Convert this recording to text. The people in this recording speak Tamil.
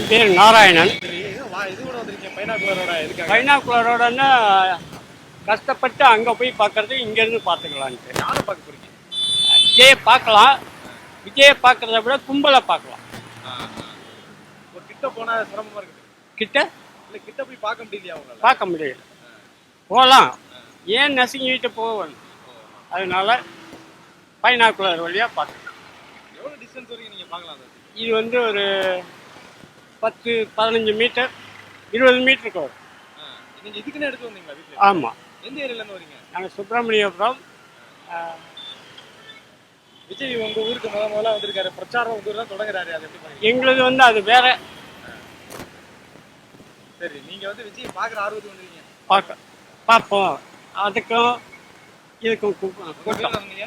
என் பேர் நாராயணன். சரி, இது கூட வந்திருக்கீங்க பைனாகுலரோட எதுக்காக? பைனாக்குலரோடன்னா கஷ்டப்பட்டு அங்கே போய் பார்க்கறது இங்கேருந்து பார்த்துக்கலான்ட்டு. யாரை பார்க்க போறீங்க? விஜயை பார்க்கலாம். விஜயை பார்க்கறத விட கும்பலை பார்க்கலாம். ஒரு கிட்ட போனா சிரமமா இருக்குது. கிட்ட இல்ல கிட்ட போய் பார்க்க முடியலையா உங்களால? பார்க்க முடியல. போகலாம், ஏன் நசுங்கிட்டு போகணும். அதனால பைனாக்குலர் வழியாக பார்க்கலாம். எவ்வளவு டிஸ்டன்ஸ் வரைக்கும் நீங்க பார்க்கலாம் அதை? இது வந்து ஒரு 10-15 மீட்டர் 20 மீட்டருக்கு வரும். நீங்க இதுக்குன்னு எடுத்து வந்தீங்களா வீட்டுல? ஆமாம். எந்த ஏரியால இருந்து வரீங்க? நாங்கள் சுப்பிரமணியபுரம். விஜய் உங்க ஊருக்கு முதல்ல வந்திருக்காரு, பிரச்சாரம் உங்க ஊர்ல தொடங்குறாரு, அது எப்படி பண்ணீங்க? எங்களுது வந்து அது வேற. சரி, நீங்க வந்து விஜய் பாக்குற ஆர்வத்துக்கு வந்திருக்கீங்க. பார்ப்போம். அதுக்கும் இதுக்கும் உங்க பேர் என்னங்க?